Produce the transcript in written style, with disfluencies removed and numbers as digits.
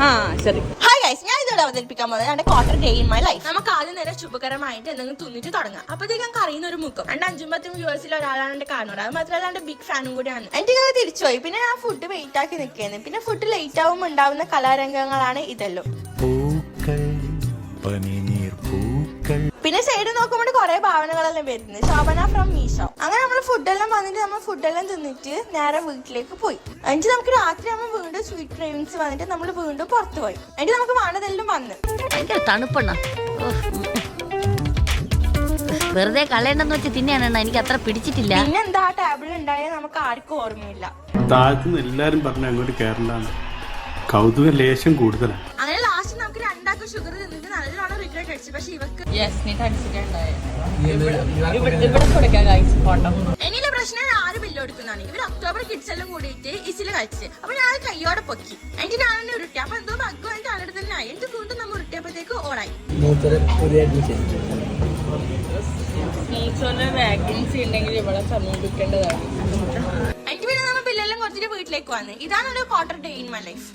Hi guys, ഞാൻ ഇതോടെ അവതരിപ്പിക്കാൻ പോകുന്നത് quarter day in my life. നമുക്ക് ആദ്യം നേരെ ശുഭകരമായിട്ട് എന്തെങ്കിലും തിന്നിട്ട് തുടങ്ങാം. അപ്പോഴത്തേക്ക് ഞങ്ങൾക്ക് അറിയുന്ന ഒരു മുഖം 550 വ്യൂവേഴ്സിൽ ഒരാളാണ് എന്റെ കാണുന്നത്. അത് മാത്രമല്ല എന്റെ ബിഗ് ഫാനും കൂടിയാണ്. എനിക്ക് ഇങ്ങനെ തിരിച്ചുപോയി. പിന്നെ ഞാൻ ഫുഡ് വെയിറ്റ് ആക്കി നിൽക്കുന്നു. പിന്നെ ഫുഡ് ലേറ്റ് ആവുമ്പോൾ ഉണ്ടാവുന്ന കലാരംഗങ്ങളാണ് ഇതെല്ലാം. പിന്നെ സൈഡ് നോക്കുമ്പോൾ കുറെ ഭാവനകളെല്ലാം വരുന്നത്. ശോഭന ഫ്രം മീഷോ. അങ്ങനെ നമ്മൾ ഫുഡെല്ലാം വന്നിട്ട് നമ്മൾ ഫുഡെല്ലാം തിന്നിട്ട് നേരെ വീട്ടിലേക്ക് പോയി. എന്നിട്ട് നമുക്ക് രാത്രി ആകുമ്പോൾ വീണ്ടും സ്വീറ്റ് ക്രേവിങ്സ് വന്നിട്ട് നമ്മൾ വീണ്ടും പുറത്തു പോയി. എന്നിട്ട് നമുക്ക് വേണ്ടതെല്ലാം വന്ന് തണുപ്പണ്ണ വെറുതെ കളയണ്ടെന്ന് വെച്ച് തിന്നാണ് എനിക്ക് അത്ര പിടിച്ചിട്ടില്ല. പിന്നെ എന്താ ടേബിൾ ഉണ്ടായ നമുക്ക് ആർക്കും ഓർമ്മയില്ല. താഴത്തുനിന്ന് എല്ലാരും പറഞ്ഞ അങ്ങോട്ട് കയറണ്ടാണ്. കൗതുക ലേശം കൂടുതലാണ്. അങ്ങനെ ലാസ്റ്റ് നമുക്ക് രണ്ടാക്കും ഷുഗർ തിന്നിട്ട് നല്ലോണം റിഗ്രറ്റ് അടിച്ചു. പക്ഷെ ഇവക്ക് എനിയിലെ പ്രശ്നം ആര് ബില്ല് കൊടുക്കുന്നതാണ്. ഇവർ ഒക്ടോബർ കിഡ്സ് എല്ലാം കൂടിയിട്ട് ഇസില് കഴിച്ച്. അപ്പൊ ഞാൻ കയ്യോടെ പൊക്കി. എനിക്ക് ഞാൻ തന്നെ ഉരുട്ടി. അപ്പൊ എന്തോ ഭഗവാൻ അവിടെ തന്നെ ആയി. എന്റെ വീണ്ടും നമ്മൾ ഉരുട്ടിയപ്പോഴത്തേക്ക് ഓണായി. വാക്കൻസി ഉണ്ടെങ്കിൽ ഇവിടെ സമീപിക്കേണ്ടതാണ്. എനിക്ക് പിന്നെ നമ്മൾ ബില്ലെല്ലാം കൊടുത്തിട്ട് വീട്ടിലേക്ക് വന്ന്. ഇതാണ് ഒരു quarter day in my life.